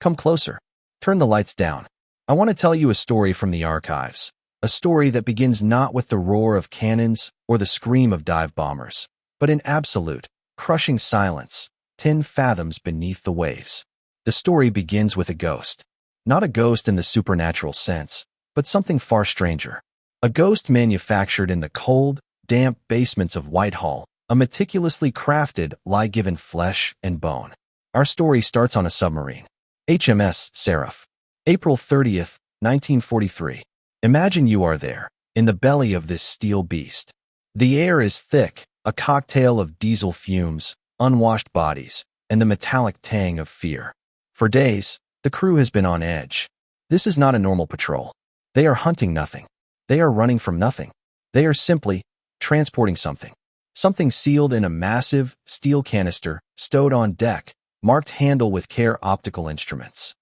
Come closer. Turn the lights down. I want to tell you a story from the archives. A story that begins not with the roar of cannons or the scream of dive bombers, but in absolute, crushing silence, 10 fathoms beneath the waves. The story begins with a ghost. Not a ghost in the supernatural sense, but something far stranger. A ghost manufactured in the cold, damp basements of Whitehall, a meticulously crafted lie given flesh and bone. Our story starts on a submarine. HMS Seraph. April 30th, 1943. Imagine you are there, in the belly of this steel beast. The air is thick, a cocktail of diesel fumes, unwashed bodies, and the metallic tang of fear. For days, the crew has been on edge. This is not a normal patrol. They are hunting nothing. They are running from nothing. They are simply transporting something. Something sealed in a massive steel canister, stowed on deck, marked handle with care optical instruments.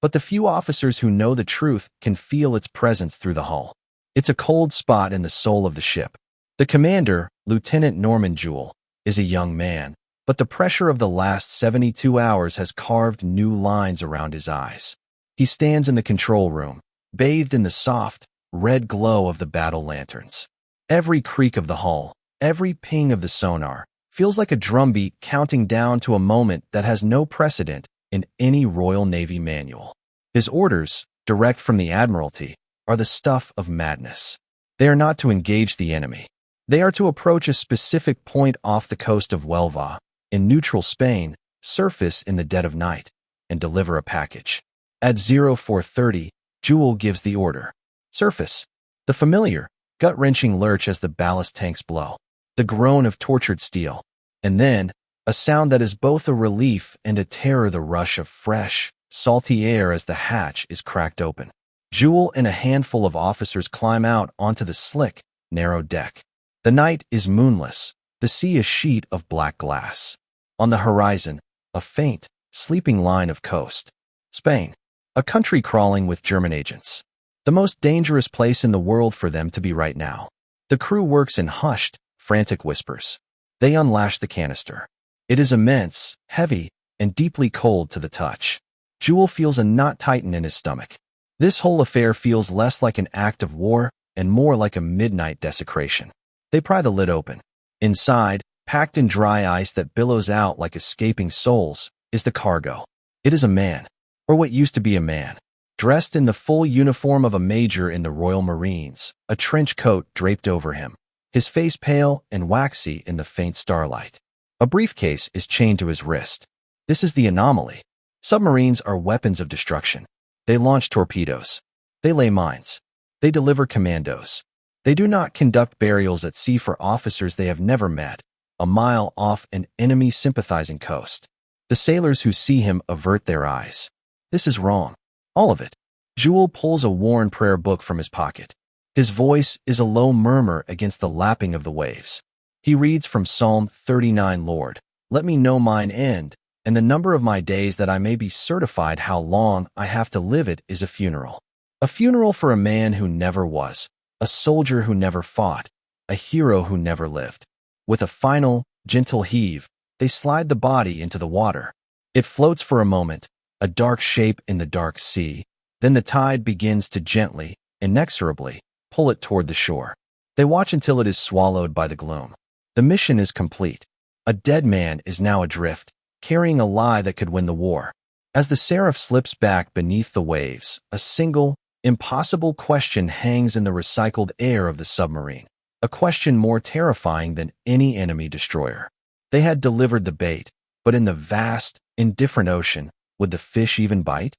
But the few officers who know the truth can feel its presence through the hull. It's a cold spot in the soul of the ship. The commander, Lieutenant Norman Jewell, is a young man, but the pressure of the last 72 hours has carved new lines around his eyes. He stands in the control room, bathed in the soft, red glow of the battle lanterns. Every creak of the hull, every ping of the sonar, feels like a drumbeat counting down to a moment that has no precedent in any Royal Navy manual. His orders, direct from the Admiralty, are the stuff of madness. They are not to engage the enemy. They are to approach a specific point off the coast of Huelva, in neutral Spain, surface in the dead of night, and deliver a package. At 0430, Jewell gives the order. Surface. The familiar, gut-wrenching lurch as the ballast tanks blow. The groan of tortured steel. And then, a sound that is both a relief and a terror, the rush of fresh, salty air as the hatch is cracked open. Jewell and a handful of officers climb out onto the slick, narrow deck. The night is moonless, the sea a sheet of black glass. On the horizon, a faint, sleeping line of coast. Spain, a country crawling with German agents. The most dangerous place in the world for them to be right now. The crew works in hushed, frantic whispers. They unlash the canister. It is immense, heavy, and deeply cold to the touch. Jewell feels a knot tighten in his stomach. This whole affair feels less like an act of war and more like a midnight desecration. They pry the lid open. Inside, packed in dry ice that billows out like escaping souls, is the cargo. It is a man, or what used to be a man, dressed in the full uniform of a major in the Royal Marines, a trench coat draped over him, his face pale and waxy in the faint starlight. A briefcase is chained to his wrist. This is the anomaly. Submarines are weapons of destruction. They launch torpedoes. They lay mines. They deliver commandos. They do not conduct burials at sea for officers they have never met, a mile off an enemy-sympathizing coast. The sailors who see him avert their eyes. This is wrong. All of it. Jewell pulls a worn prayer book from his pocket. His voice is a low murmur against the lapping of the waves. He reads from Psalm 39, Lord, let me know mine end, and the number of my days that I may be certified how long I have to live it is a funeral. A funeral for a man who never was, a soldier who never fought, a hero who never lived. With a final, gentle heave, they slide the body into the water. It floats for a moment, a dark shape in the dark sea, then the tide begins to gently, inexorably, pull it toward the shore. They watch until it is swallowed by the gloom. The mission is complete. A dead man is now adrift, carrying a lie that could win the war. As the Seraph slips back beneath the waves, a single, impossible question hangs in the recycled air of the submarine, a question more terrifying than any enemy destroyer. They had delivered the bait, but in the vast, indifferent ocean, would the fish even bite?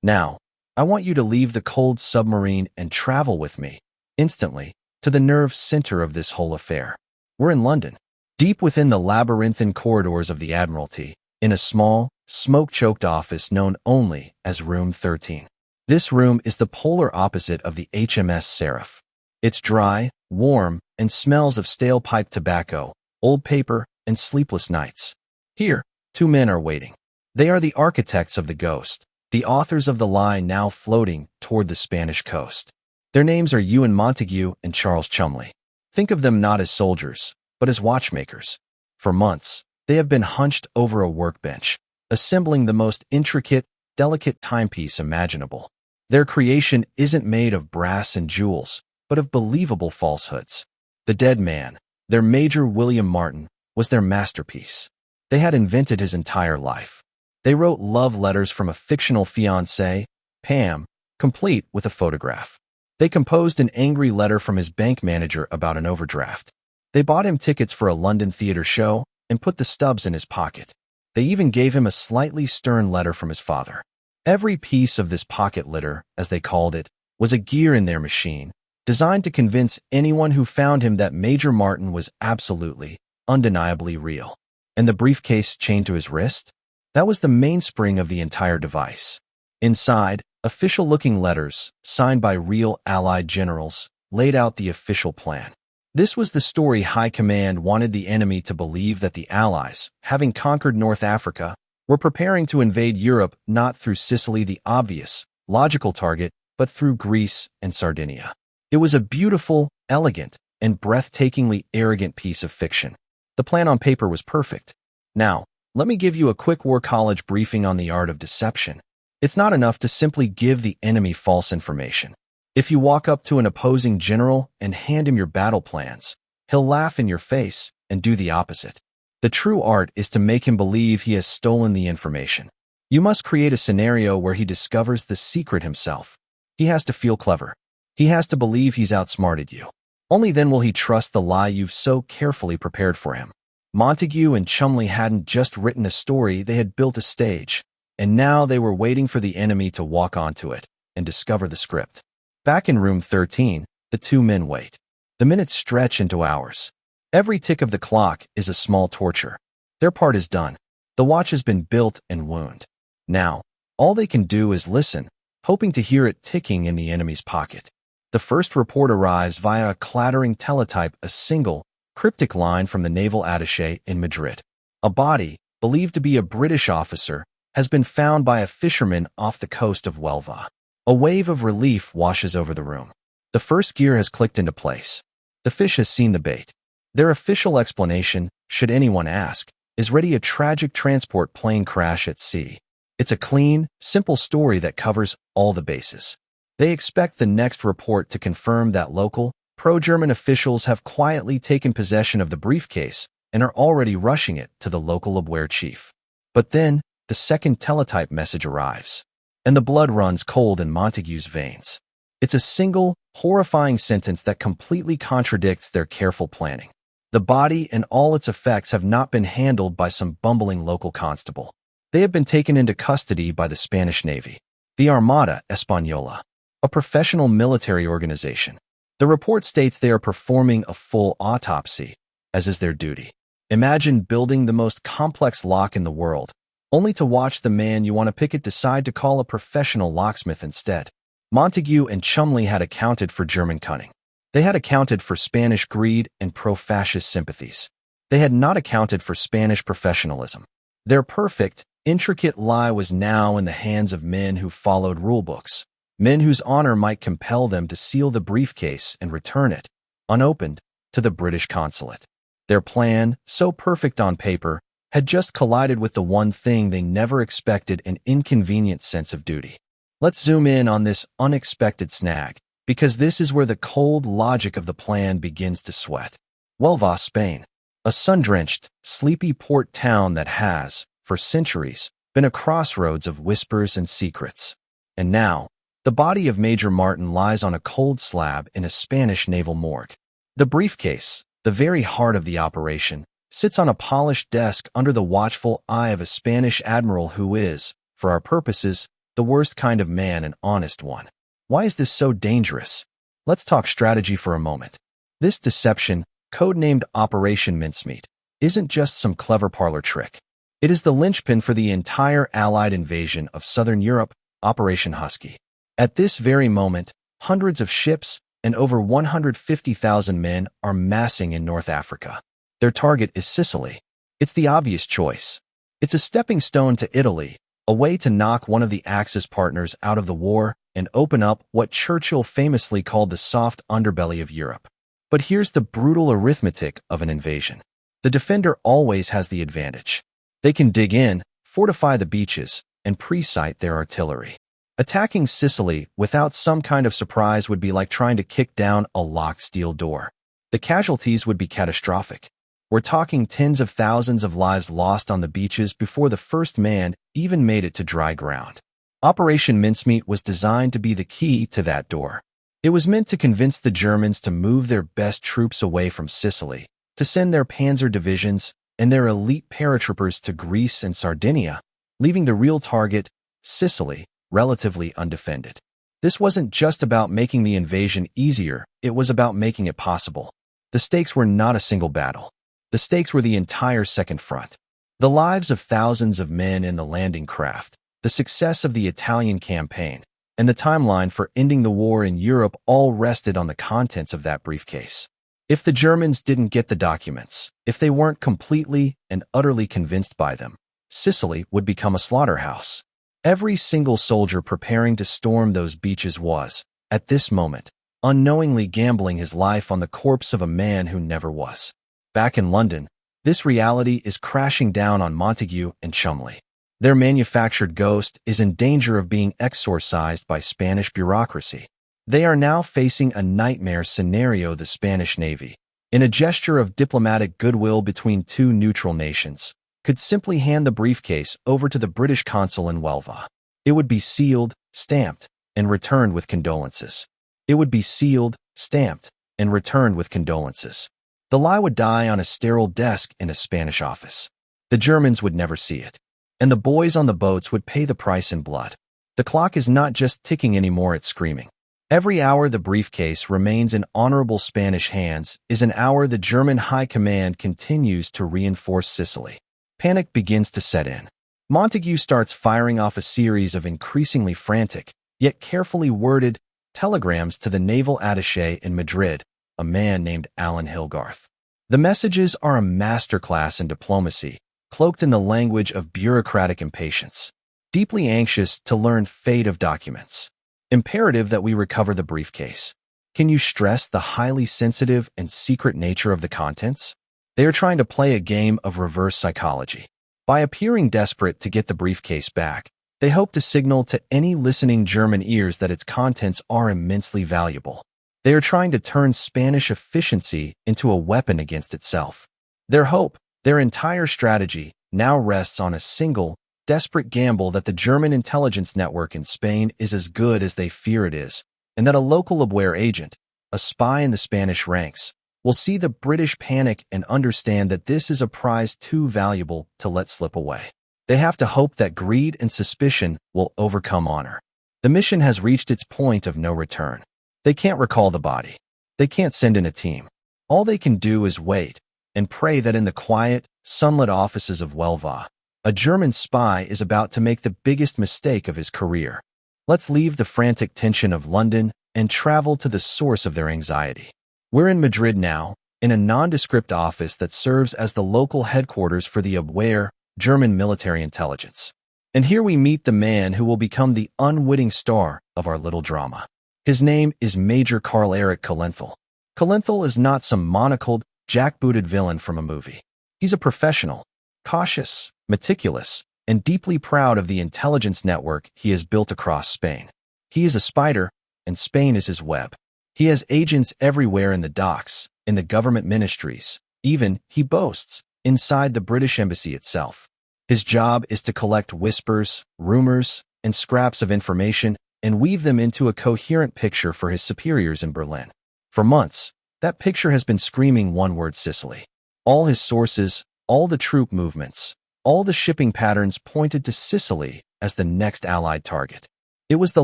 Now, I want you to leave the cold submarine and travel with me, instantly, to the nerve center of this whole affair. We're in London, deep within the labyrinthine corridors of the Admiralty, in a small, smoke-choked office known only as Room 13. This room is the polar opposite of the HMS Seraph. It's dry, warm, and smells of stale pipe tobacco, old paper, and sleepless nights. Here, two men are waiting. They are the architects of the ghost, the authors of the lie now floating toward the Spanish coast. Their names are Ewen Montagu and Charles Cholmondeley. Think of them not as soldiers, but as watchmakers. For months, they have been hunched over a workbench, assembling the most intricate, delicate timepiece imaginable. Their creation isn't made of brass and jewels, but of believable falsehoods. The dead man, their Major William Martin, was their masterpiece. They had invented his entire life. They wrote love letters from a fictional fiancée, Pam, complete with a photograph. They composed an angry letter from his bank manager about an overdraft. They bought him tickets for a London theater show and put the stubs in his pocket. They even gave him a slightly stern letter from his father. Every piece of this pocket litter, as they called it, was a gear in their machine, designed to convince anyone who found him that Major Martin was absolutely, undeniably real. And the briefcase chained to his wrist? That was the mainspring of the entire device. Inside, official-looking letters, signed by real Allied generals, laid out the official plan. This was the story High Command wanted the enemy to believe, that the Allies, having conquered North Africa, were preparing to invade Europe not through Sicily, the obvious, logical target, but through Greece and Sardinia. It was a beautiful, elegant, and breathtakingly arrogant piece of fiction. The plan on paper was perfect. Now, let me give you a quick war college briefing on the art of deception. It's not enough to simply give the enemy false information. If you walk up to an opposing general and hand him your battle plans, he'll laugh in your face and do the opposite. The true art is to make him believe he has stolen the information. You must create a scenario where he discovers the secret himself. He has to feel clever. He has to believe he's outsmarted you. Only then will he trust the lie you've so carefully prepared for him. Montagu and Cholmondeley hadn't just written a story, they had built a stage, and now they were waiting for the enemy to walk onto it and discover the script. Back in room 13, the two men wait. The minutes stretch into hours. Every tick of the clock is a small torture. Their part is done. The watch has been built and wound. Now, all they can do is listen, hoping to hear it ticking in the enemy's pocket. The first report arrives via a clattering teletype, a single, cryptic line from the naval attaché in Madrid. A body, believed to be a British officer, has been found by a fisherman off the coast of Huelva. A wave of relief washes over the room. The first gear has clicked into place. The fish has seen the bait. Their official explanation, should anyone ask, is ready: a tragic transport plane crash at sea. It's a clean, simple story that covers all the bases. They expect the next report to confirm that local, pro-German officials have quietly taken possession of the briefcase and are already rushing it to the local Abwehr chief. But then, the second teletype message arrives, and the blood runs cold in Montagu's veins. It's a single, horrifying sentence that completely contradicts their careful planning. The body and all its effects have not been handled by some bumbling local constable. They have been taken into custody by the Spanish Navy, the Armada Española, a professional military organization. The report states they are performing a full autopsy, as is their duty. Imagine building the most complex lock in the world, only to watch the man you want to picket decide to call a professional locksmith instead. Montagu and Cholmondeley had accounted for German cunning. They had accounted for Spanish greed and pro-fascist sympathies. They had not accounted for Spanish professionalism. Their perfect, intricate lie was now in the hands of men who followed rulebooks, men whose honor might compel them to seal the briefcase and return it, unopened, to the British consulate. Their plan, so perfect on paper, had just collided with the one thing they never expected: an inconvenient sense of duty. Let's zoom in on this unexpected snag, because this is where the cold logic of the plan begins to sweat. Huelva, Spain, a sun-drenched, sleepy port town that has, for centuries, been a crossroads of whispers and secrets. And now, the body of Major Martin lies on a cold slab in a Spanish naval morgue. The briefcase, the very heart of the operation, sits on a polished desk under the watchful eye of a Spanish admiral who is, for our purposes, the worst kind of man, an honest one. Why is this so dangerous? Let's talk strategy for a moment. This deception, codenamed Operation Mincemeat, isn't just some clever parlor trick. It is the linchpin for the entire Allied invasion of southern Europe, Operation Husky. At this very moment, hundreds of ships and over 150,000 men are massing in North Africa. Their target is Sicily. It's the obvious choice. It's a stepping stone to Italy, a way to knock one of the Axis partners out of the war and open up what Churchill famously called the soft underbelly of Europe. But here's the brutal arithmetic of an invasion. The defender always has the advantage. They can dig in, fortify the beaches, and pre-sight their artillery. Attacking Sicily without some kind of surprise would be like trying to kick down a locked steel door. The casualties would be catastrophic. We're talking tens of thousands of lives lost on the beaches before the first man even made it to dry ground. Operation Mincemeat was designed to be the key to that door. It was meant to convince the Germans to move their best troops away from Sicily, to send their panzer divisions and their elite paratroopers to Greece and Sardinia, leaving the real target, Sicily, relatively undefended. This wasn't just about making the invasion easier, it was about making it possible. The stakes were not a single battle. The stakes were the entire Second Front. The lives of thousands of men in the landing craft, the success of the Italian campaign, and the timeline for ending the war in Europe all rested on the contents of that briefcase. If the Germans didn't get the documents, if they weren't completely and utterly convinced by them, Sicily would become a slaughterhouse. Every single soldier preparing to storm those beaches was, at this moment, unknowingly gambling his life on the corpse of a man who never was. Back in London, this reality is crashing down on Montagu and Cholmondeley. Their manufactured ghost is in danger of being exorcised by Spanish bureaucracy. They are now facing a nightmare scenario: the Spanish Navy, in a gesture of diplomatic goodwill between two neutral nations, could simply hand the briefcase over to the British consul in Huelva. It would be sealed, stamped, and returned with condolences. It would be sealed, stamped, and returned with condolences. The lie would die on a sterile desk in a Spanish office. The Germans would never see it. And the boys on the boats would pay the price in blood. The clock is not just ticking anymore, it's screaming. Every hour the briefcase remains in honorable Spanish hands is an hour the German high command continues to reinforce Sicily. Panic begins to set in. Montagu starts firing off a series of increasingly frantic, yet carefully worded, telegrams to the naval attaché in Madrid, a man named Alan Hilgarth. The messages are a masterclass in diplomacy, cloaked in the language of bureaucratic impatience. Deeply anxious to learn fate of documents. Imperative that we recover the briefcase. Can you stress the highly sensitive and secret nature of the contents? They are trying to play a game of reverse psychology. By appearing desperate to get the briefcase back, they hope to signal to any listening German ears that its contents are immensely valuable. They are trying to turn Spanish efficiency into a weapon against itself. Their hope, their entire strategy, now rests on a single, desperate gamble that the German intelligence network in Spain is as good as they fear it is, and that a local Abwehr agent, a spy in the Spanish ranks, will see the British panic and understand that this is a prize too valuable to let slip away. They have to hope that greed and suspicion will overcome honor. The mission has reached its point of no return. They can't recall the body. They can't send in a team. All they can do is wait and pray that in the quiet, sunlit offices of Huelva, a German spy is about to make the biggest mistake of his career. Let's leave the frantic tension of London and travel to the source of their anxiety. We're in Madrid now, in a nondescript office that serves as the local headquarters for the Abwehr, German military intelligence. And here we meet the man who will become the unwitting star of our little drama. His name is Major Karl Erich Cholmondeley. Cholmondeley is not some monocled, jackbooted villain from a movie. He's a professional, cautious, meticulous, and deeply proud of the intelligence network he has built across Spain. He is a spider, and Spain is his web. He has agents everywhere in the docks, in the government ministries, even, he boasts, inside the British embassy itself. His job is to collect whispers, rumors, and scraps of information and weave them into a coherent picture for his superiors in Berlin. For months, that picture has been screaming one word: Sicily. All his sources, all the troop movements, all the shipping patterns pointed to Sicily as the next Allied target. It was the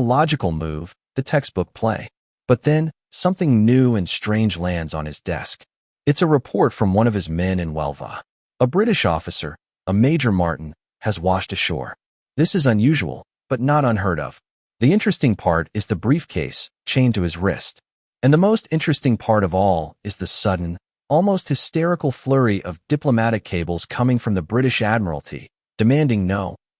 logical move, the textbook play. But then, something new and strange lands on his desk. It's a report from one of his men in Huelva. A British officer, a Major Martin, has washed ashore. This is unusual, but not unheard of. The interesting part is the briefcase, chained to his wrist. And the most interesting part of all is the sudden, almost hysterical flurry of diplomatic cables coming from the British Admiralty, demanding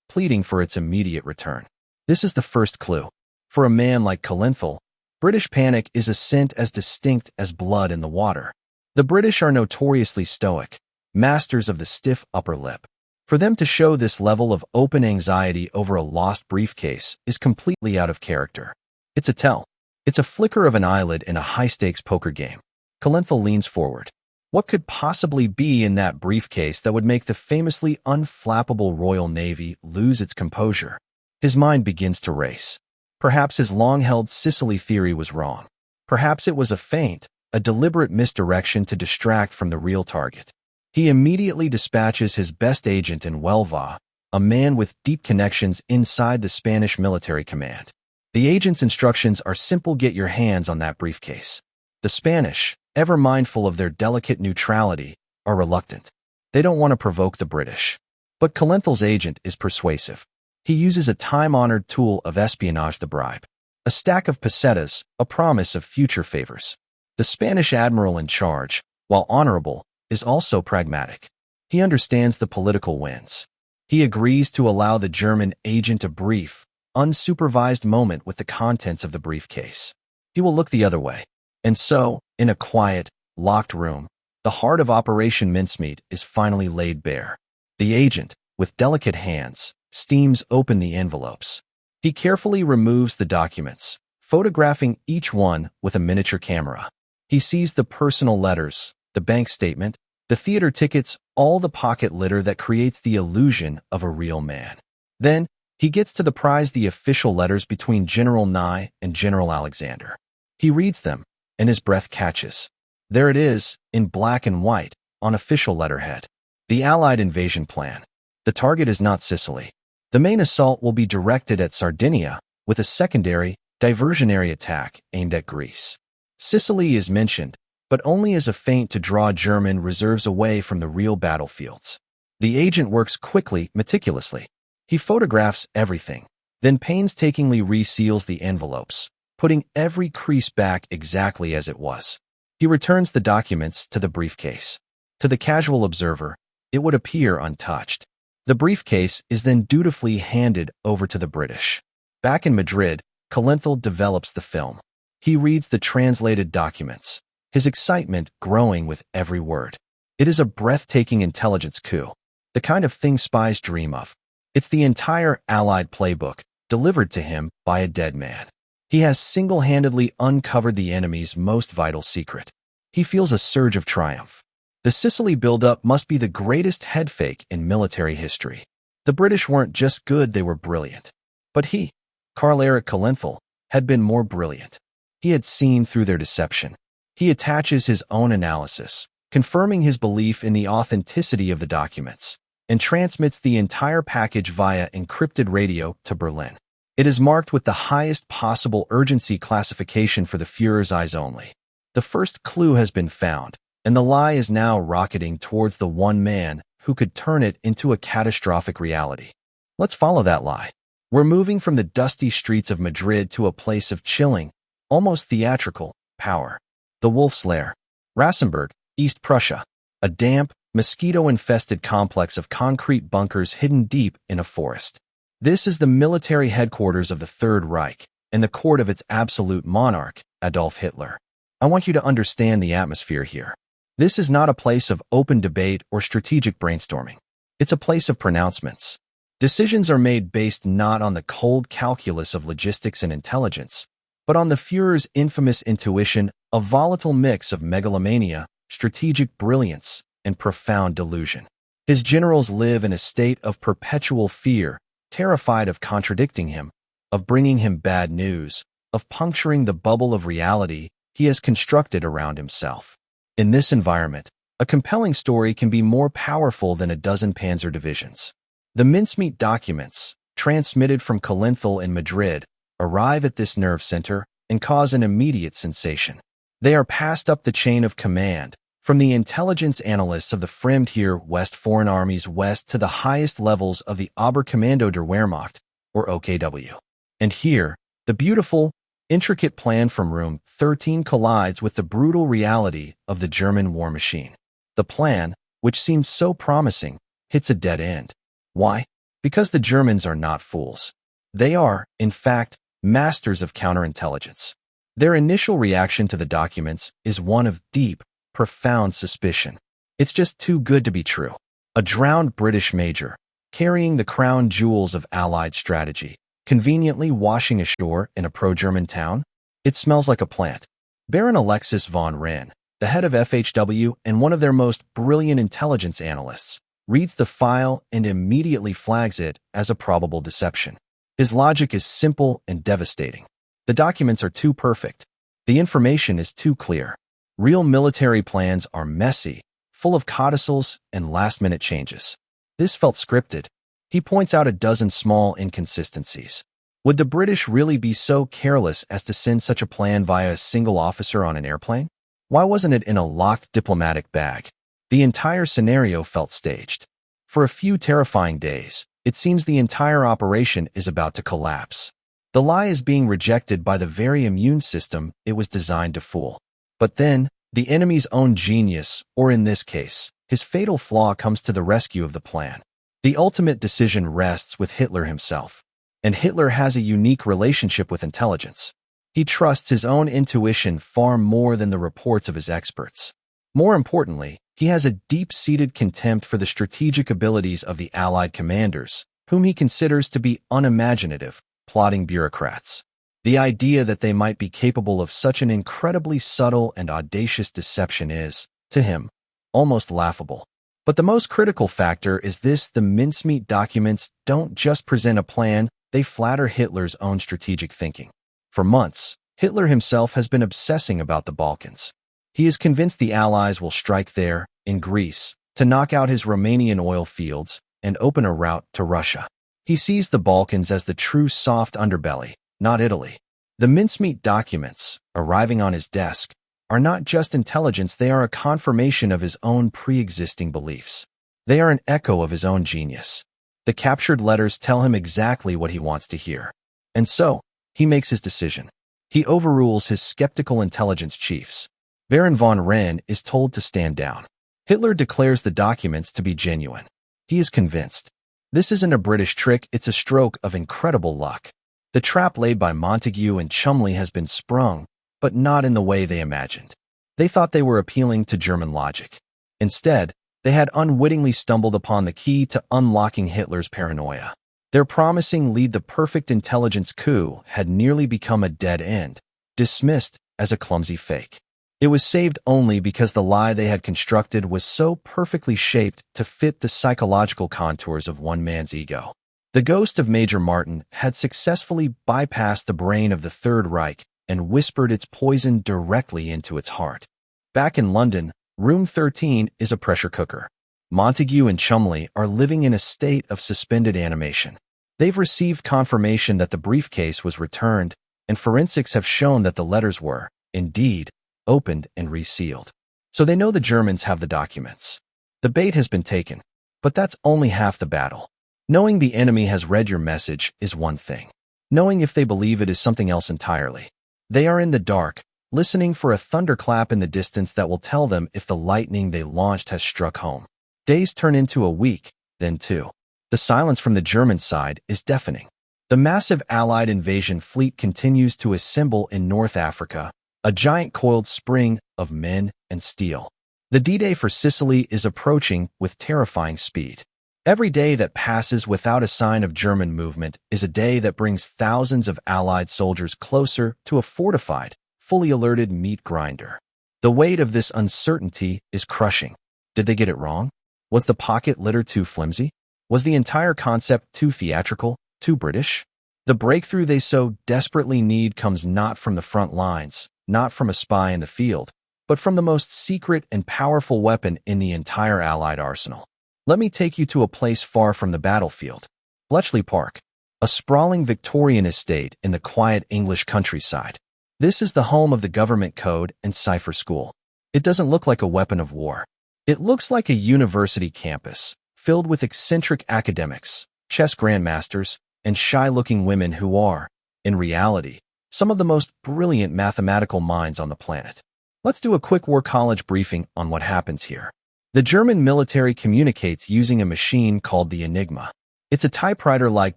pleading for its immediate return. This is the first clue. For a man like Cholmondeley, British panic is a scent as distinct as blood in the water. The British are notoriously stoic, masters of the stiff upper lip. For them to show this level of open anxiety over a lost briefcase is completely out of character. It's a tell. It's a flicker of an eyelid in a high-stakes poker game. Cholmondeley leans forward. What could possibly be in that briefcase that would make the famously unflappable Royal Navy lose its composure? His mind begins to race. Perhaps his long-held Sicily theory was wrong. Perhaps it was a feint, a deliberate misdirection to distract from the real target. He immediately dispatches his best agent in Huelva, a man with deep connections inside the Spanish military command. The agent's instructions are simple: get your hands on that briefcase. The Spanish, ever mindful of their delicate neutrality, are reluctant. They don't want to provoke the British. But Cholmondeley's agent is persuasive. He uses a time-honored tool of espionage: the bribe. A stack of pesetas, a promise of future favors. The Spanish admiral in charge, while honorable, is also pragmatic. He understands the political winds. He agrees to allow the German agent a brief, unsupervised moment with the contents of the briefcase. He will look the other way. And so, in a quiet, locked room, the heart of Operation Mincemeat is finally laid bare. The agent, with delicate hands, steams open the envelopes. He carefully removes the documents, photographing each one with a miniature camera. He sees the personal letters, the bank statement, the theater tickets, all the pocket litter that creates the illusion of a real man. Then, he gets to the prize: the official letters between General Nye and General Alexander. He reads them, and his breath catches. There it is, in black and white, on official letterhead. The Allied invasion plan. The target is not Sicily. The main assault will be directed at Sardinia, with a secondary, diversionary attack aimed at Greece. Sicily is mentioned, but only as a feint to draw German reserves away from the real battlefields. The agent works quickly, meticulously. He photographs everything, then painstakingly reseals the envelopes, putting every crease back exactly as it was. He returns the documents to the briefcase. To the casual observer, it would appear untouched. The briefcase is then dutifully handed over to the British. Back in Madrid, Cholmondeley develops the film. He reads the translated documents, his excitement growing with every word. It is a breathtaking intelligence coup, the kind of thing spies dream of. It's the entire Allied playbook, delivered to him by a dead man. He has single-handedly uncovered the enemy's most vital secret. He feels a surge of triumph. The Sicily buildup must be the greatest headfake in military history. The British weren't just good, they were brilliant. But he, Karl Erich Cholmondeley, had been more brilliant. He had seen through their deception. He attaches his own analysis, confirming his belief in the authenticity of the documents, and transmits the entire package via encrypted radio to Berlin. It is marked with the highest possible urgency classification for the Führer's eyes only. The first clue has been found, and the lie is now rocketing towards the one man who could turn it into a catastrophic reality. Let's follow that lie. We're moving from the dusty streets of Madrid to a place of chilling, almost theatrical, power. The Wolf's Lair. Rassenburg, East Prussia. A damp, mosquito-infested complex of concrete bunkers hidden deep in a forest. This is the military headquarters of the Third Reich and the court of its absolute monarch, Adolf Hitler. I want you to understand the atmosphere here. This is not a place of open debate or strategic brainstorming. It's a place of pronouncements. Decisions are made based not on the cold calculus of logistics and intelligence, but on the Führer's infamous intuition, a volatile mix of megalomania, strategic brilliance, and profound delusion. His generals live in a state of perpetual fear, terrified of contradicting him, of bringing him bad news, of puncturing the bubble of reality he has constructed around himself. In this environment, a compelling story can be more powerful than a dozen panzer divisions. The mincemeat documents, transmitted from Cholmondeley in Madrid, arrive at this nerve center and cause an immediate sensation. They are passed up the chain of command, from the intelligence analysts of the Fremdheer West Foreign Armies West to the highest levels of the Oberkommando der Wehrmacht, or OKW. And here, the beautiful, intricate plan from Room 13 collides with the brutal reality of the German war machine. The plan, which seems so promising, hits a dead end. Why? Because the Germans are not fools. They are, in fact, masters of counterintelligence. Their initial reaction to the documents is one of deep, profound suspicion. It's just too good to be true. A drowned British major, carrying the crown jewels of Allied strategy, conveniently washing ashore in a pro-German town. It smells like a plant. Baron Alexis von Wren, the head of FHW and one of their most brilliant intelligence analysts, reads the file and immediately flags it as a probable deception. His logic is simple and devastating. The documents are too perfect. The information is too clear. Real military plans are messy, full of codicils and last-minute changes. This felt scripted. He points out a dozen small inconsistencies. Would the British really be so careless as to send such a plan via a single officer on an airplane? Why wasn't it in a locked diplomatic bag? The entire scenario felt staged. For a few terrifying days, it seems the entire operation is about to collapse. The lie is being rejected by the very immune system it was designed to fool. But then, the enemy's own genius, or in this case, his fatal flaw, comes to the rescue of the plan. The ultimate decision rests with Hitler himself. And Hitler has a unique relationship with intelligence. He trusts his own intuition far more than the reports of his experts. More importantly, he has a deep-seated contempt for the strategic abilities of the Allied commanders, whom he considers to be unimaginative, plotting bureaucrats. The idea that they might be capable of such an incredibly subtle and audacious deception is, to him, almost laughable. But the most critical factor is this: the mincemeat documents don't just present a plan, they flatter Hitler's own strategic thinking. For months, Hitler himself has been obsessing about the Balkans. He is convinced the Allies will strike there, in Greece, to knock out his Romanian oil fields and open a route to Russia. He sees the Balkans as the true soft underbelly, not Italy. The mincemeat documents, arriving on his desk, are not just intelligence, they are a confirmation of his own pre-existing beliefs. They are an echo of his own genius. The captured letters tell him exactly what he wants to hear. And so, he makes his decision. He overrules his skeptical intelligence chiefs. Baron von Wren is told to stand down. Hitler declares the documents to be genuine. He is convinced. This isn't a British trick, it's a stroke of incredible luck. The trap laid by Montagu and Cholmondeley has been sprung, but not in the way they imagined. They thought they were appealing to German logic. Instead, they had unwittingly stumbled upon the key to unlocking Hitler's paranoia. Their promising lead, the perfect intelligence coup, had nearly become a dead end, dismissed as a clumsy fake. It was saved only because the lie they had constructed was so perfectly shaped to fit the psychological contours of one man's ego. The ghost of Major Martin had successfully bypassed the brain of the Third Reich and whispered its poison directly into its heart. Back in London, Room 13 is a pressure cooker. Montagu and Cholmondeley are living in a state of suspended animation. They've received confirmation that the briefcase was returned, and forensics have shown that the letters were, indeed, opened and resealed. So they know the Germans have the documents. The bait has been taken, but that's only half the battle. Knowing the enemy has read your message is one thing. Knowing if they believe it is something else entirely. They are in the dark, listening for a thunderclap in the distance that will tell them if the lightning they launched has struck home. Days turn into a week, then two. The silence from the German side is deafening. The massive Allied invasion fleet continues to assemble in North Africa, a giant coiled spring of men and steel. The D-Day for Sicily is approaching with terrifying speed. Every day that passes without a sign of German movement is a day that brings thousands of Allied soldiers closer to a fortified, fully alerted meat grinder. The weight of this uncertainty is crushing. Did they get it wrong? Was the pocket litter too flimsy? Was the entire concept too theatrical, too British? The breakthrough they so desperately need comes not from the front lines, not from a spy in the field, but from the most secret and powerful weapon in the entire Allied arsenal. Let me take you to a place far from the battlefield. Bletchley Park, a sprawling Victorian estate in the quiet English countryside. This is the home of the government code and cipher school. It doesn't look like a weapon of war. It looks like a university campus, filled with eccentric academics, chess grandmasters, and shy-looking women who are, in reality, some of the most brilliant mathematical minds on the planet. Let's do a quick war college briefing on what happens here. The German military communicates using a machine called the Enigma. It's a typewriter-like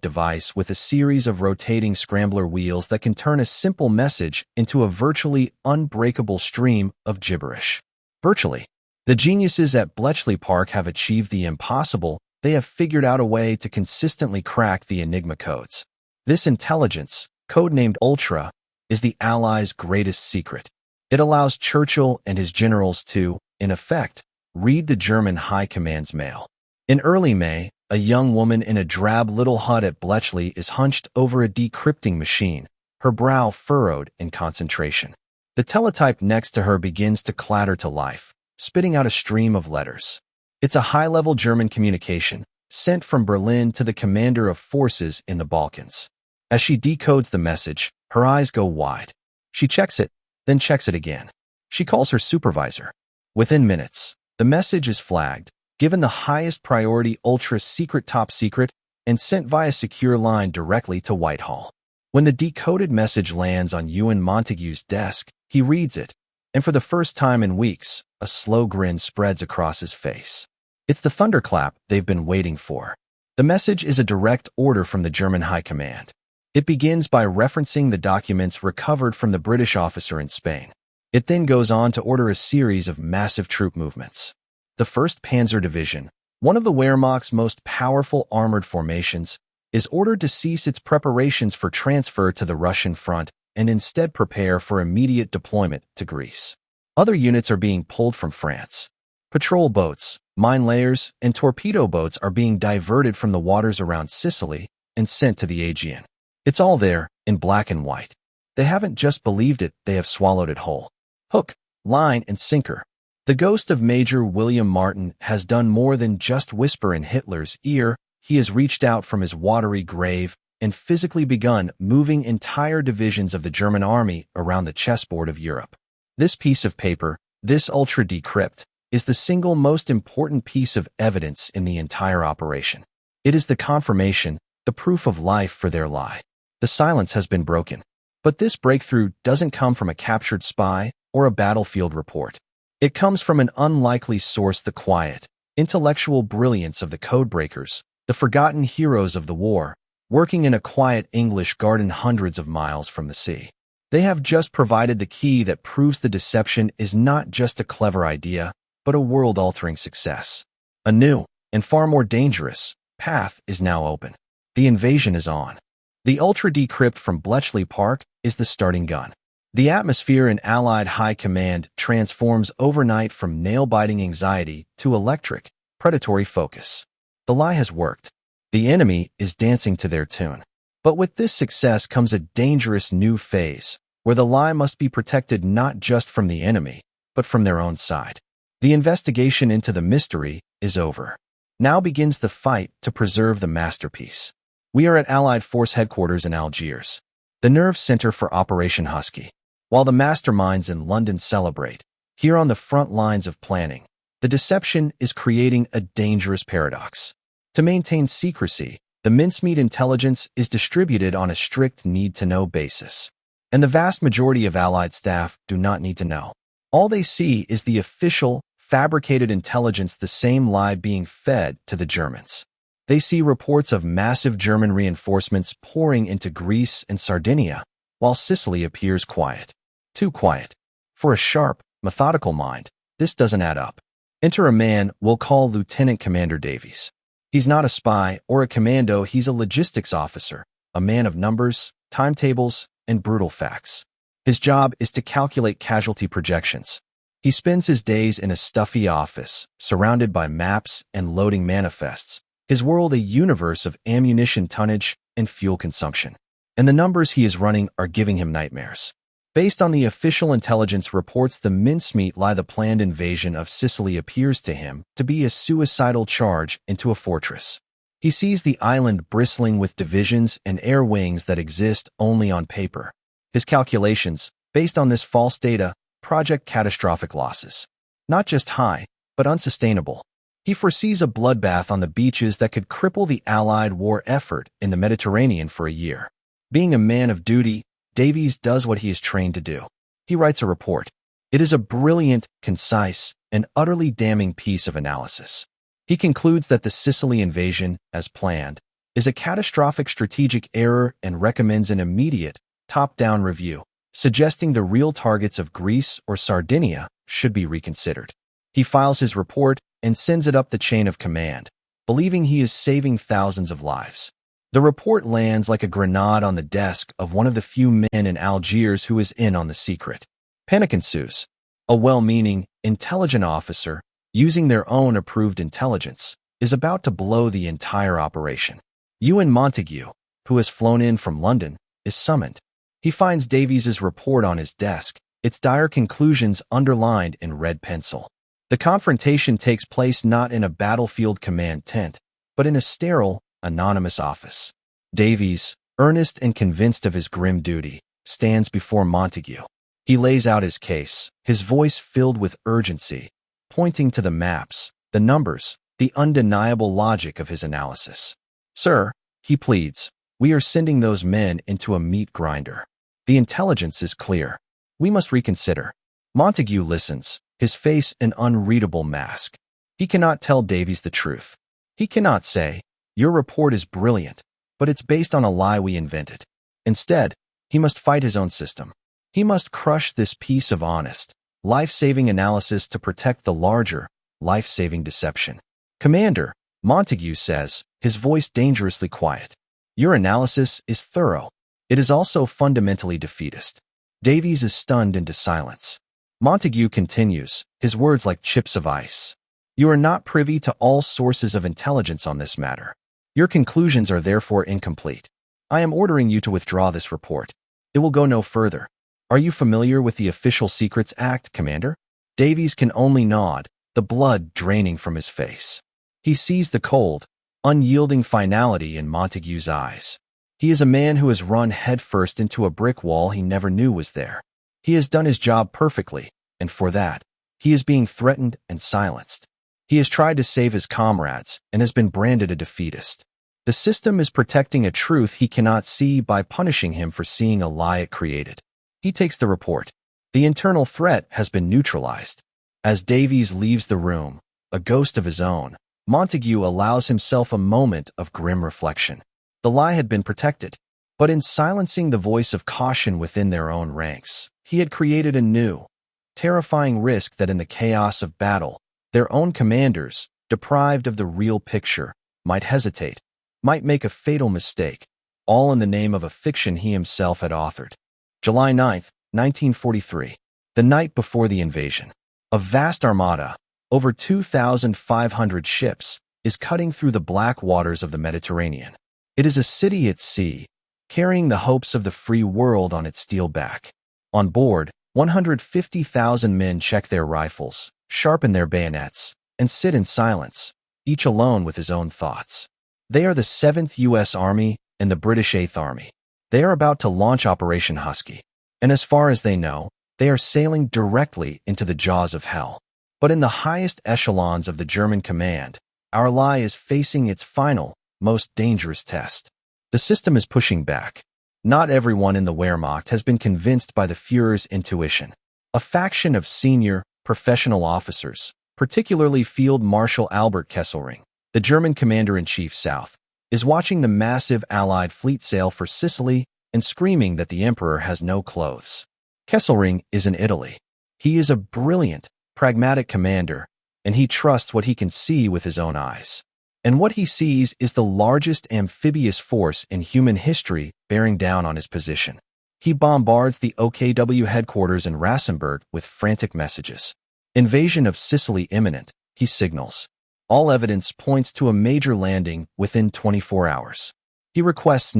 device with a series of rotating scrambler wheels that can turn a simple message into a virtually unbreakable stream of gibberish. Virtually. The geniuses at Bletchley Park have achieved the impossible. they have figured out a way to consistently crack the Enigma codes. This intelligence, codenamed Ultra, is the Allies' greatest secret. It allows Churchill and his generals to, in effect, read the German High Command's mail. In early May, a young woman in a drab little hut at Bletchley is hunched over a decrypting machine, her brow furrowed in concentration. The teletype next to her begins to clatter to life, spitting out a stream of letters. It's a high-level German communication, sent from Berlin to the commander of forces in the Balkans. As she decodes the message, her eyes go wide. She checks it, then checks it again. She calls her supervisor. Within minutes, the message is flagged, given the highest priority ultra-secret top secret, and sent via secure line directly to Whitehall. When the decoded message lands on Ewen Montagu's desk, he reads it, and for the first time in weeks, a slow grin spreads across his face. It's the thunderclap they've been waiting for. The message is a direct order from the German High Command. It begins by referencing the documents recovered from the British officer in Spain. It then goes on to order a series of massive troop movements. The 1st Panzer Division, one of the Wehrmacht's most powerful armored formations, is ordered to cease its preparations for transfer to the Russian front and instead prepare for immediate deployment to Greece. Other units are being pulled from France. Patrol boats, mine layers, and torpedo boats are being diverted from the waters around Sicily and sent to the Aegean. It's all there, in black and white. They haven't just believed it, they have swallowed it whole. Hook, line, and sinker. The ghost of Major William Martin has done more than just whisper in Hitler's ear. He has reached out from his watery grave and physically begun moving entire divisions of the German army around the chessboard of Europe. This piece of paper, this ultra-decrypt, is the single most important piece of evidence in the entire operation. It is the confirmation, the proof of life for their lie. The silence has been broken. But this breakthrough doesn't come from a captured spy or a battlefield report. It comes from an unlikely source, the quiet, intellectual brilliance of the codebreakers, the forgotten heroes of the war, working in a quiet English garden hundreds of miles from the sea. They have just provided the key that proves the deception is not just a clever idea, but a world-altering success. A new, and far more dangerous, path is now open. The invasion is on. The ultra-decrypt from Bletchley Park is the starting gun. The atmosphere in Allied High Command transforms overnight from nail-biting anxiety to electric, predatory focus. The lie has worked. The enemy is dancing to their tune. But with this success comes a dangerous new phase, where the lie must be protected not just from the enemy, but from their own side. The investigation into the mystery is over. Now begins the fight to preserve the masterpiece. We are at Allied Force Headquarters in Algiers, the nerve center for Operation Husky. While the masterminds in London celebrate, here on the front lines of planning, the deception is creating a dangerous paradox. To maintain secrecy, the mincemeat intelligence is distributed on a strict need-to-know basis. And the vast majority of Allied staff do not need to know. All they see is the official, fabricated intelligence, the same lie being fed to the Germans. They see reports of massive German reinforcements pouring into Greece and Sardinia, while Sicily appears quiet. Too quiet. For a sharp, methodical mind, this doesn't add up. Enter a man we'll call Lieutenant Commander Davies. He's not a spy or a commando, he's a logistics officer, a man of numbers, timetables, and brutal facts. His job is to calculate casualty projections. He spends his days in a stuffy office, surrounded by maps and loading manifests, his world a universe of ammunition tonnage and fuel consumption. And the numbers he is running are giving him nightmares. Based on the official intelligence reports, the mincemeat lie, the planned invasion of Sicily appears to him to be a suicidal charge into a fortress. He sees the island bristling with divisions and air wings that exist only on paper. His calculations, based on this false data, project catastrophic losses. Not just high, but unsustainable. He foresees a bloodbath on the beaches that could cripple the Allied war effort in the Mediterranean for a year. Being a man of duty, Davies does what he is trained to do. He writes a report. It is a brilliant, concise, and utterly damning piece of analysis. He concludes that the Sicily invasion, as planned, is a catastrophic strategic error and recommends an immediate, top-down review, suggesting the real targets of Greece or Sardinia should be reconsidered. He files his report and sends it up the chain of command, believing he is saving thousands of lives. The report lands like a grenade on the desk of one of the few men in Algiers who is in on the secret. Panic ensues. A well-meaning, intelligent officer, using their own approved intelligence, is about to blow the entire operation. Ewen Montagu, who has flown in from London, is summoned. He finds Davies's report on his desk, its dire conclusions underlined in red pencil. The confrontation takes place not in a battlefield command tent, but in a sterile, anonymous office. Davies, earnest and convinced of his grim duty, stands before Montagu. He lays out his case, his voice filled with urgency, pointing to the maps, the numbers, the undeniable logic of his analysis. "Sir," he pleads, "we are sending those men into a meat grinder. The intelligence is clear. We must reconsider." Montagu listens, his face an unreadable mask. He cannot tell Davies the truth. He cannot say, "Your report is brilliant, but it's based on a lie we invented." Instead, he must fight his own system. He must crush this piece of honest, life-saving analysis to protect the larger, life-saving deception. "Commander," Montagu says, his voice dangerously quiet, "your analysis is thorough. It is also fundamentally defeatist." Davies is stunned into silence. Montagu continues, his words like chips of ice. "You are not privy to all sources of intelligence on this matter. Your conclusions are therefore incomplete. I am ordering you to withdraw this report. It will go no further. Are you familiar with the Official Secrets Act, Commander?" Davies can only nod, the blood draining from his face. He sees the cold, unyielding finality in Montagu's eyes. He is a man who has run headfirst into a brick wall he never knew was there. He has done his job perfectly, and for that, he is being threatened and silenced. He has tried to save his comrades and has been branded a defeatist. The system is protecting a truth he cannot see by punishing him for seeing a lie it created. He takes the report. The internal threat has been neutralized. As Davies leaves the room, a ghost of his own, Montagu allows himself a moment of grim reflection. The lie had been protected, but in silencing the voice of caution within their own ranks, he had created a new, terrifying risk that in the chaos of battle, their own commanders, deprived of the real picture, might hesitate, might make a fatal mistake, all in the name of a fiction he himself had authored. July 9, 1943, the night before the invasion. A vast armada, over 2,500 ships, is cutting through the black waters of the Mediterranean. It is a city at sea, carrying the hopes of the free world on its steel back. On board, 150,000 men check their rifles, sharpen their bayonets, and sit in silence, each alone with his own thoughts. They are the 7th U.S. Army and the British 8th Army. They are about to launch Operation Husky, and as far as they know, they are sailing directly into the jaws of hell. But in the highest echelons of the German command, our lie is facing its final, most dangerous test. The system is pushing back. Not everyone in the Wehrmacht has been convinced by the Führer's intuition. A faction of senior, professional officers, particularly Field Marshal Albert Kesselring, the German commander-in-chief south, is watching the massive Allied fleet sail for Sicily and screaming that the Emperor has no clothes. Kesselring is in Italy. He is a brilliant, pragmatic commander, and he trusts what he can see with his own eyes. And what he sees is the largest amphibious force in human history bearing down on his position. He bombards the OKW headquarters in Rassenburg with frantic messages. "Invasion of Sicily imminent," he signals. All evidence points to a major landing within 24 hours. He requests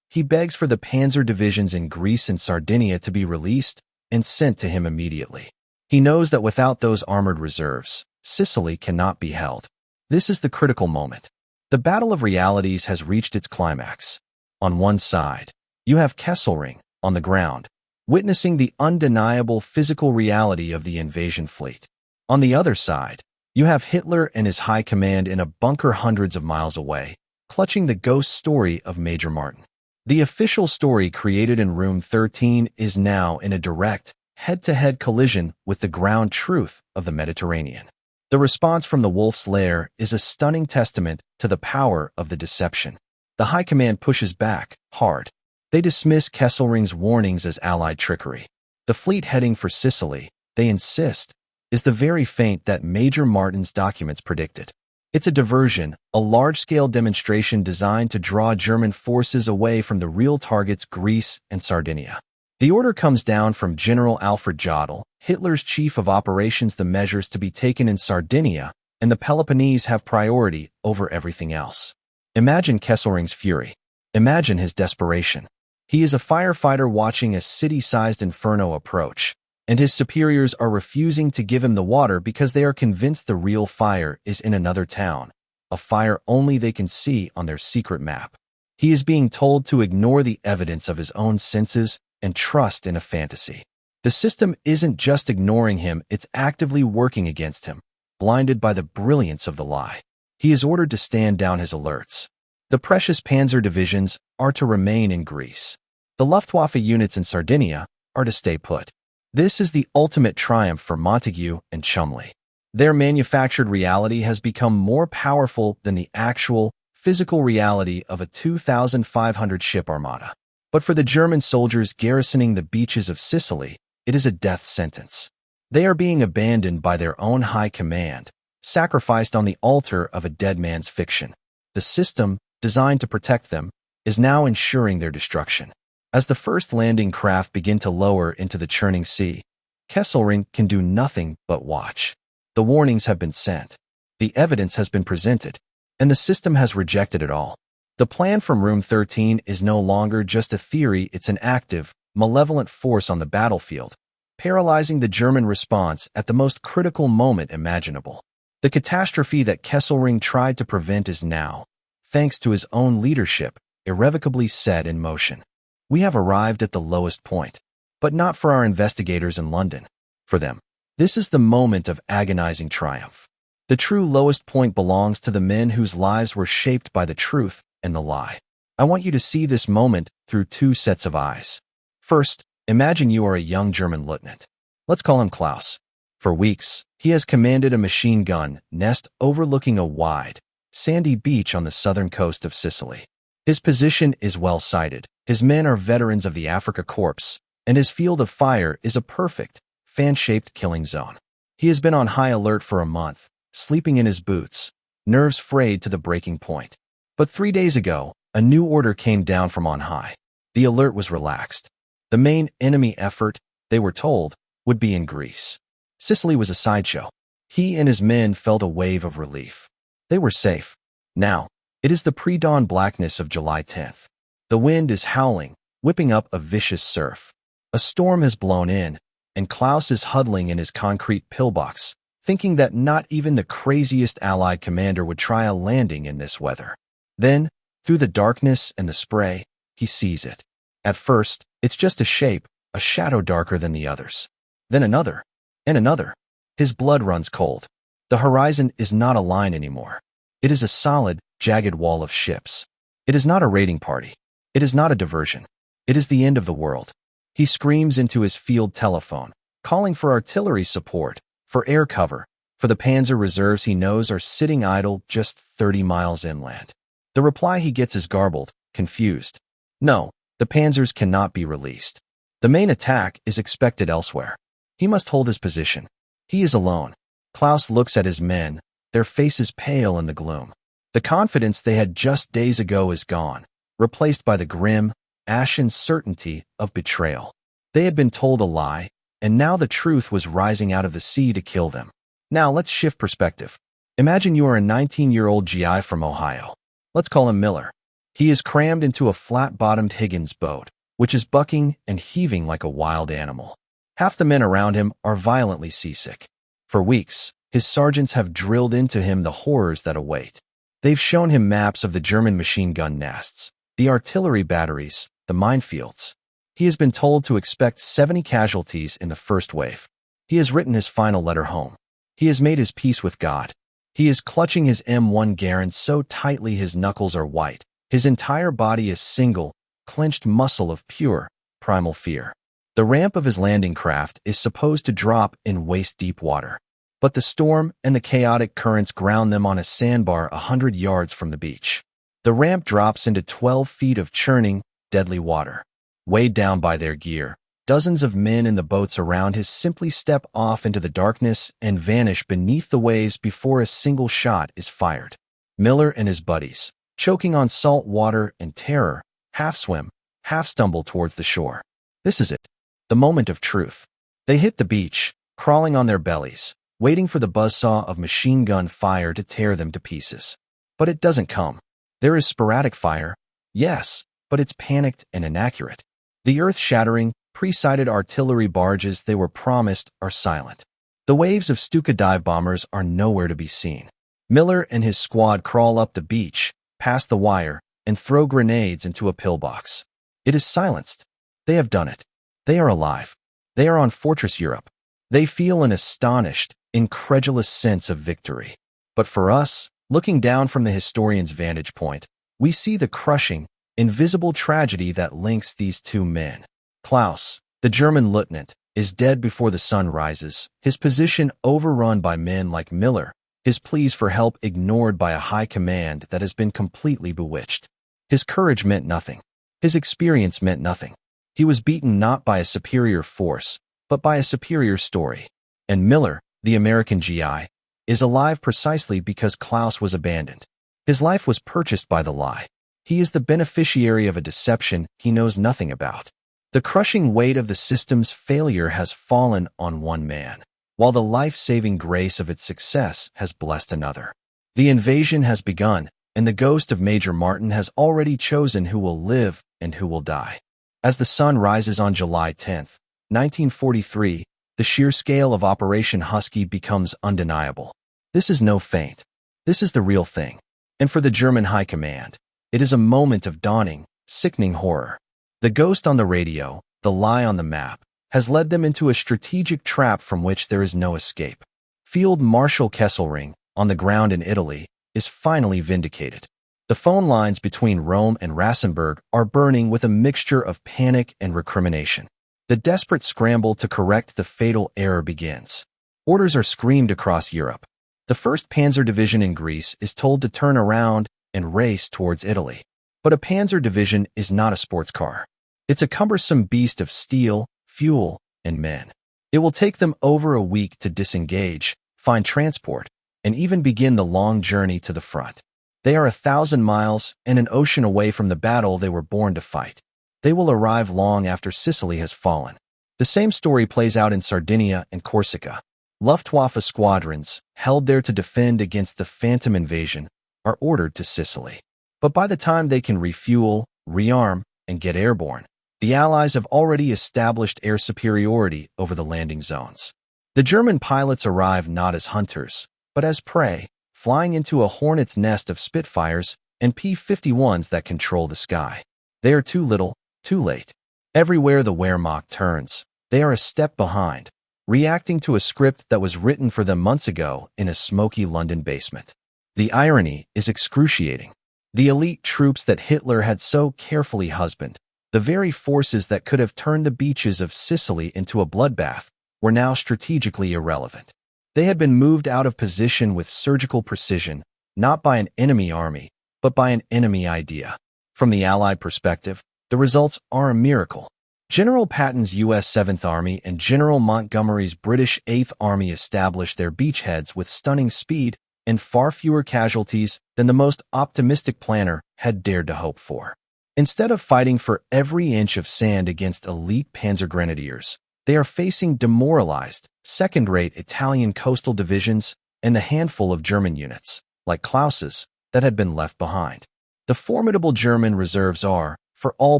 he begs for the panzer divisions in Greece and Sardinia to be released and sent to him immediately. He knows that without those armored reserves, Sicily cannot be held. This is the critical moment. The battle of realities has reached its climax. On one side, you have Kesselring, on the ground, witnessing the undeniable physical reality of the invasion fleet. On the other side, you have Hitler and his high command in a bunker hundreds of miles away, clutching the ghost story of Major Martin. The official story created in Room 13 is now in a direct, head-to-head collision with the ground truth of the Mediterranean. The response from the Wolf's Lair is a stunning testament to the power of the deception. The High Command pushes back, hard. They dismiss Kesselring's warnings as Allied trickery. The fleet heading for Sicily, they insist, is the very feint that Major Martin's documents predicted. It's a diversion, a large-scale demonstration designed to draw German forces away from the real targets Greece and Sardinia. The order comes down from General Alfred Jodl, Hitler's chief of operations. The measures to be taken in Sardinia and the Peloponnese have priority over everything else. Imagine Kesselring's fury. Imagine his desperation. He is a firefighter watching a city-sized inferno approach, and his superiors are refusing to give him the water because they are convinced the real fire is in another town, a fire only they can see on their secret map. He is being told to ignore the evidence of his own senses and trust in a fantasy. The system isn't just ignoring him, it's actively working against him, blinded by the brilliance of the lie. He is ordered to stand down his alerts. The precious panzer divisions are to remain in Greece. The Luftwaffe units in Sardinia are to stay put. This is the ultimate triumph for Montagu and Cholmondeley. Their manufactured reality has become more powerful than the actual, physical reality of a 2,500-ship armada. But for the German soldiers garrisoning the beaches of Sicily, it is a death sentence. They are being abandoned by their own high command, sacrificed on the altar of a dead man's fiction. The system, designed to protect them, is now ensuring their destruction. As the first landing craft begin to lower into the churning sea, Kesselring can do nothing but watch. The warnings have been sent. The evidence has been presented, and the system has rejected it all. The plan from Room 13 is no longer just a theory, it's an active, malevolent force on the battlefield, paralyzing the German response at the most critical moment imaginable. The catastrophe that Kesselring tried to prevent is now, thanks to his own leadership, irrevocably set in motion. We have arrived at the lowest point, but not for our investigators in London. For them, this is the moment of agonizing triumph. The true lowest point belongs to the men whose lives were shaped by the truth and the lie. I want you to see this moment through two sets of eyes. First, imagine you are a young German lieutenant. Let's call him Klaus. For weeks, he has commanded a machine gun nest overlooking a wide, sandy beach on the southern coast of Sicily. His position is well sighted. His men are veterans of the Afrika Korps, and his field of fire is a perfect, fan-shaped killing zone. He has been on high alert for a month, sleeping in his boots, nerves frayed to the breaking point. But 3 days ago, a new order came down from on high. The alert was relaxed. The main enemy effort, they were told, would be in Greece. Sicily was a sideshow. He and his men felt a wave of relief. They were safe. Now, it is the pre-dawn blackness of July 10th. The wind is howling, whipping up a vicious surf. A storm has blown in, and Klaus is huddling in his concrete pillbox, thinking that not even the craziest Allied commander would try a landing in this weather. Then, through the darkness and the spray, he sees it. At first, it's just a shape, a shadow darker than the others. Then another, and another. His blood runs cold. The horizon is not a line anymore. It is a solid, jagged wall of ships. It is not a raiding party. It is not a diversion. It is the end of the world. He screams into his field telephone, calling for artillery support, for air cover, for the panzer reserves he knows are sitting idle just 30 miles inland. The reply he gets is garbled, confused. No, the panzers cannot be released. The main attack is expected elsewhere. He must hold his position. He is alone. Klaus looks at his men, their faces pale in the gloom. The confidence they had just days ago is gone, replaced by the grim, ashen certainty of betrayal. They had been told a lie, and now the truth was rising out of the sea to kill them. Now let's shift perspective. Imagine you are a 19-year-old GI from Ohio. Let's call him Miller. He is crammed into a flat-bottomed Higgins boat, which is bucking and heaving like a wild animal. Half the men around him are violently seasick. For weeks, his sergeants have drilled into him the horrors that await. They've shown him maps of the German machine gun nests, the artillery batteries, the minefields. He has been told to expect 70 casualties in the first wave. He has written his final letter home. He has made his peace with God. He is clutching his M1 Garand so tightly his knuckles are white. His entire body is single, clenched muscle of pure, primal fear. The ramp of his landing craft is supposed to drop in waist-deep water. But the storm and the chaotic currents ground them on a sandbar 100 yards from the beach. The ramp drops into 12 feet of churning, deadly water. Weighed down by their gear, Dozens of men in the boats around his simply step off into the darkness and vanish beneath the waves before a single shot is fired. Miller and his buddies, choking on salt water and terror, half swim, half stumble towards the shore. This is it, the moment of truth. They hit the beach, crawling on their bellies, waiting for the buzzsaw of machine gun fire to tear them to pieces. But it doesn't come. There is sporadic fire, yes, but it's panicked and inaccurate. The earth-shattering, pre-sighted artillery barges they were promised are silent. The waves of Stuka dive bombers are nowhere to be seen. Miller and his squad crawl up the beach, past the wire, and throw grenades into a pillbox. It is silenced. They have done it. They are alive. They are on Fortress Europe. They feel an astonished, incredulous sense of victory. But for us, looking down from the historian's vantage point, we see the crushing, invisible tragedy that links these two men. Klaus, the German lieutenant, is dead before the sun rises, his position overrun by men like Miller, his pleas for help ignored by a high command that has been completely bewitched. His courage meant nothing. His experience meant nothing. He was beaten not by a superior force, but by a superior story. And Miller, the American GI, is alive precisely because Klaus was abandoned. His life was purchased by the lie. He is the beneficiary of a deception he knows nothing about. The crushing weight of the system's failure has fallen on one man, while the life-saving grace of its success has blessed another. The invasion has begun, and the ghost of Major Martin has already chosen who will live and who will die. As the sun rises on July 10, 1943, the sheer scale of Operation Husky becomes undeniable. This is no feint. This is the real thing. And for the German High Command, it is a moment of dawning, sickening horror. The ghost on the radio, the lie on the map, has led them into a strategic trap from which there is no escape. Field Marshal Kesselring, on the ground in Italy, is finally vindicated. The phone lines between Rome and Rassenburg are burning with a mixture of panic and recrimination. The desperate scramble to correct the fatal error begins. Orders are screamed across Europe. The 1st Panzer Division in Greece is told to turn around and race towards Italy. But a Panzer Division is not a sports car. It's a cumbersome beast of steel, fuel, and men. It will take them over a week to disengage, find transport, and even begin the long journey to the front. They are 1,000 miles and an ocean away from the battle they were born to fight. They will arrive long after Sicily has fallen. The same story plays out in Sardinia and Corsica. Luftwaffe squadrons, held there to defend against the phantom invasion, are ordered to Sicily. But by the time they can refuel, rearm, and get airborne, the Allies have already established air superiority over the landing zones. The German pilots arrive not as hunters, but as prey, flying into a hornet's nest of Spitfires and P-51s that control the sky. They are too little, too late. Everywhere the Wehrmacht turns, they are a step behind, reacting to a script that was written for them months ago in a smoky London basement. The irony is excruciating. The elite troops that Hitler had so carefully husbanded, the very forces that could have turned the beaches of Sicily into a bloodbath, were now strategically irrelevant. They had been moved out of position with surgical precision, not by an enemy army, but by an enemy idea. From the Allied perspective, the results are a miracle. General Patton's U.S. 7th Army and General Montgomery's British 8th Army established their beachheads with stunning speed and far fewer casualties than the most optimistic planner had dared to hope for. Instead of fighting for every inch of sand against elite panzer grenadiers, they are facing demoralized, second-rate Italian coastal divisions and the handful of German units, like Klaus's, that had been left behind. The formidable German reserves are, for all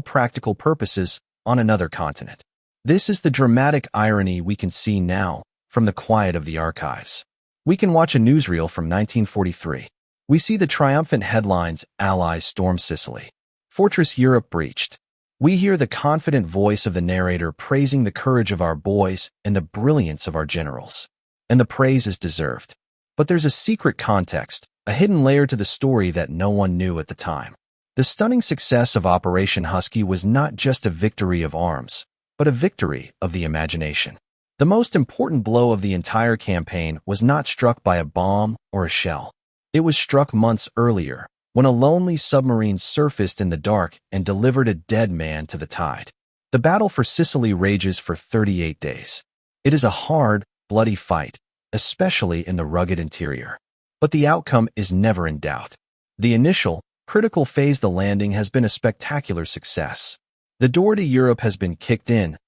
practical purposes, on another continent. This is the dramatic irony we can see now from the quiet of the archives. We can watch a newsreel from 1943. We see the triumphant headlines, Allies storm Sicily. Fortress Europe breached. We hear the confident voice of the narrator praising the courage of our boys and the brilliance of our generals. And the praise is deserved. But there's a secret context, a hidden layer to the story that no one knew at the time. The stunning success of Operation Husky was not just a victory of arms, but a victory of the imagination. The most important blow of the entire campaign was not struck by a bomb or a shell. It was struck months earlier, when a lonely submarine surfaced in the dark and delivered a dead man to the tide. The The battle for Sicily rages for 38 days. It is a hard, bloody fight, especially in the rugged interior. But the outcome is never in doubt. The initial, critical phase, the landing, has been a spectacular success. The door to Europe has been kicked in,